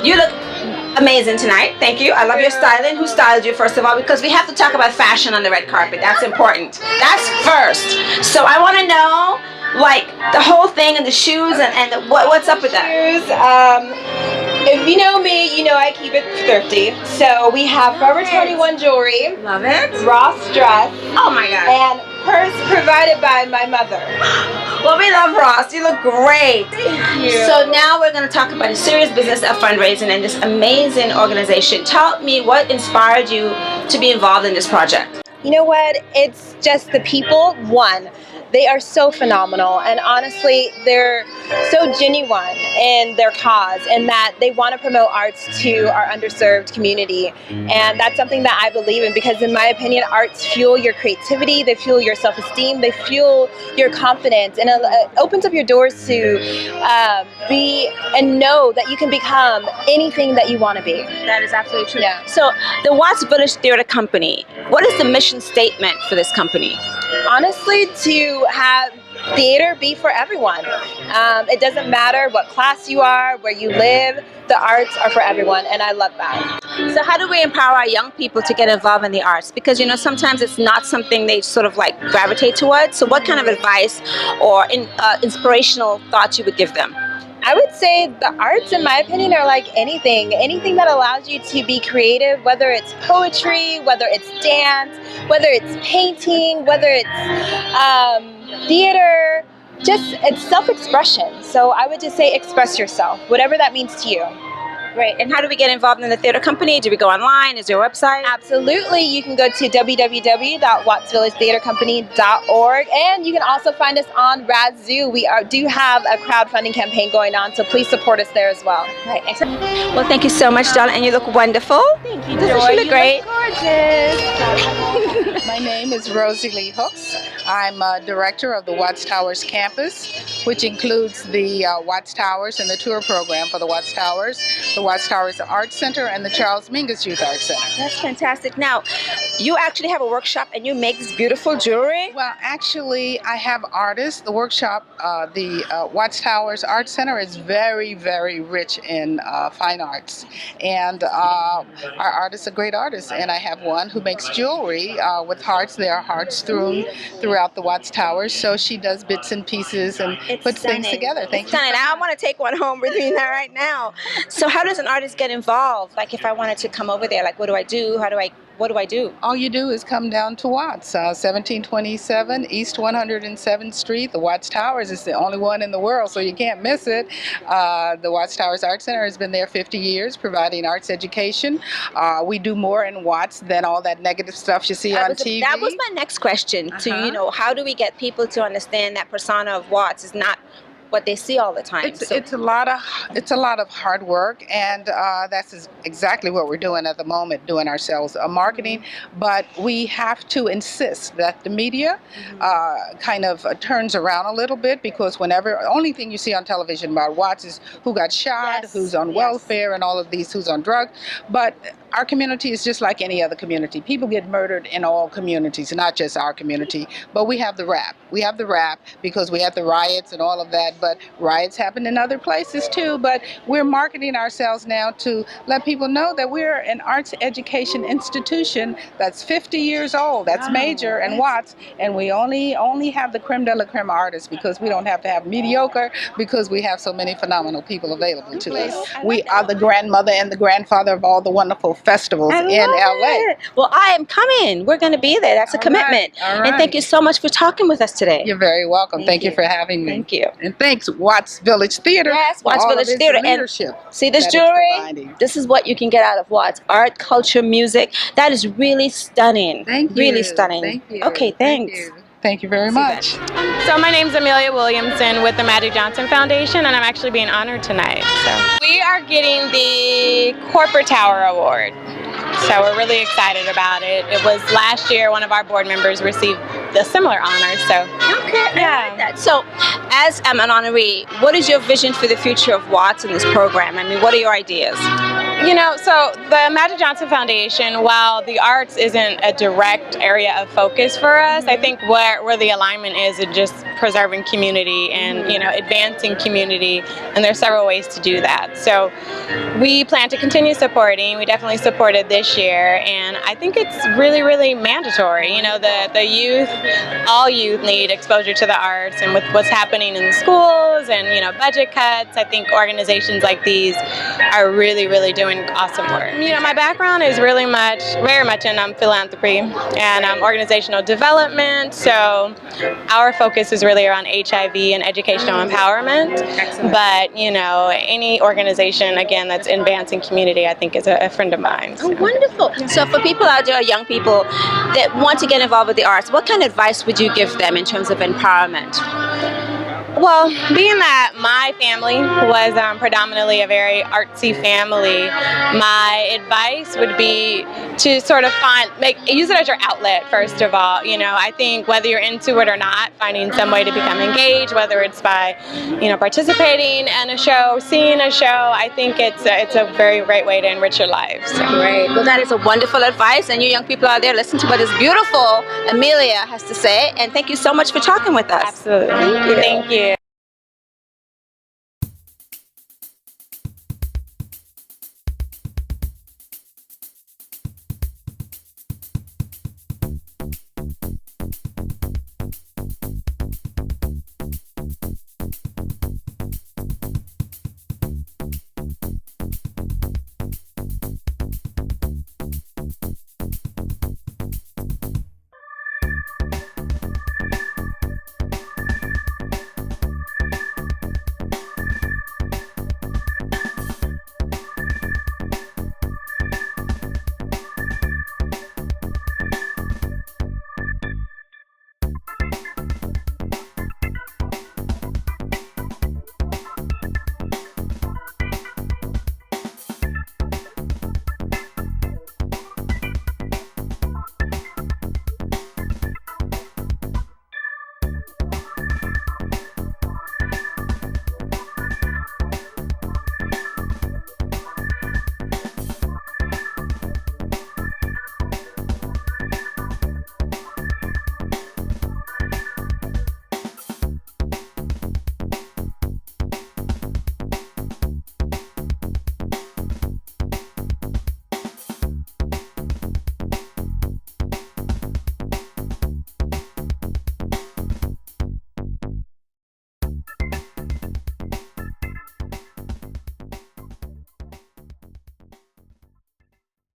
You look amazing tonight. Thank you. I love your styling. Who styled you, first of all? Because we have to talk about fashion on the red carpet. That's important. That's first. So I want to know, like, the whole thing and the shoes and what's up with that? If you know me, you know I keep it thrifty. So we have Forever 21 jewelry. Love it. Ross dress. Oh my God. And purse provided by my mother. Well, we love Ross. You look great. Thank you. So now we're going to talk about the serious business of fundraising and this amazing organization. Tell me what inspired you to be involved in this project. You know what? It's just the people. One, they are so phenomenal, and honestly, they're so genuine in their cause, and that they want to promote arts to our underserved community. And that's something that I believe in, because in my opinion, arts fuel your creativity, they fuel your self-esteem, they fuel your confidence, and it opens up your doors to be and know that you can become anything that you want to be. That is absolutely true. Yeah. So the Watts Village Theater Company, what is the mission statement for this company? Honestly, to have theater be for everyone. It doesn't matter what class you are, where you live, the arts are for everyone, and I love that. So how do we empower our young people to get involved in the arts? Because, you know, sometimes it's not something they sort of like gravitate towards. So what kind of advice or inspirational thoughts you would give them? I would say the arts, in my opinion, are like anything that allows you to be creative, whether it's poetry, whether it's dance, whether it's painting, whether it's theater, just it's self-expression. So I would just say express yourself, whatever that means to you. Great. And how do we get involved in the theater company? Do we go online? Is there a website? Absolutely. You can go to www.wattsvillagetheatercompany.org, and you can also find us on Radzoo. We do have a crowdfunding campaign going on, so please support us there as well. Right. Excellent. Well, thank you so much, darling, and you look wonderful. Thank you, Joy. Joy. You look great. Gorgeous. My name is Rosie Lee Hooks. I'm director of the Watts Towers campus, which includes the Watts Towers and the tour program for the Watts Towers, the Watts Towers Arts Center, and the Charles Mingus Youth Arts Center. That's fantastic. Now, you actually have a workshop and you make this beautiful jewelry? Well, actually, I have artists. The workshop, the Watts Towers Arts Center is very, very rich in fine arts. And our artists are great artists. And I have one who makes jewelry with hearts. There are hearts strewn throughout the Watts Towers. So she does bits and pieces and puts things together. Thank you. I want to take one home with me now, right now. So how does an artist get involved? Like, if I wanted to come over there, like, what do I do? What do I do? All you do is come down to Watts, 1727 East 107th Street. The Watts Towers is the only one in the world, so you can't miss it. The Watts Towers Art Center has been there 50 years, providing arts education. We do more in Watts than all that negative stuff you see on TV. That was my next question. You know, how do we get people to understand that persona of Watts is not what they see all the time? It's a lot of hard work, and that's exactly what we're doing at the moment, doing ourselves marketing. But we have to insist that the media kind of turns around a little bit, because only thing you see on television about Watts is who got shot, who's on welfare, and all of these, who's on drugs. But our community is just like any other community. People get murdered in all communities, not just our community. But we have the rap. We have the rap because we had the riots and all of that. But riots happen in other places too. But we're marketing ourselves now to let people know that we're an arts education institution that's 50 years old. That's major and Watts. And we only have the creme de la creme artists, because we don't have to have mediocre, because we have so many phenomenal people available to us. We are the grandmother and the grandfather of all the wonderful festivals in LA. Well, I am coming. We're going to be there. That's a commitment. All right. And thank you so much for talking with us today. You're very welcome. Thank you for having me. Thank you. And thanks, Watts Village Theater. Yes, Watts Village Theater. And see this jewelry? This is what you can get out of Watts. Art, culture, music. That is really stunning. Thank you. Really stunning. Thank you. Okay, thanks. Thank you very much. So my name's Amelia Williamson with the Magic Johnson Foundation, and I'm actually being honored tonight. So we are getting the Corporate Tower Award. So we're really excited about it. It was last year one of our board members received a similar honor. So okay, I like that. So as an honoree, what is your vision for the future of Watts in this program? I mean, what are your ideas? So the Magic Johnson Foundation, while the arts isn't a direct area of focus for us, I think where the alignment is just preserving community and, advancing community, and there's several ways to do that. So we plan to continue supporting. We definitely supported this year, and I think it's really, really mandatory. The youth, all youth need exposure to the arts, and with what's happening in the schools and, budget cuts, I think organizations like these are really, really doing awesome work. My background is very much in philanthropy and organizational development. So our focus is really around HIV and educational empowerment. Excellent. But, any organization, again, that's advancing community, I think is a friend of mine. So. Oh, wonderful. So for people out there, young people that want to get involved with the arts, what kind of advice would you give them in terms of empowerment? Well, being that my family was predominantly a very artsy family, my advice would be to sort of use it as your outlet, first of all. I think whether you're into it or not, finding some way to become engaged, whether it's by, participating in a show, seeing a show, I think it's a very great way to enrich your lives. So. Great. Well, that is a wonderful advice, and you young people out there, listen to what this beautiful Amelia has to say, and thank you so much for talking with us. Absolutely. Thank you.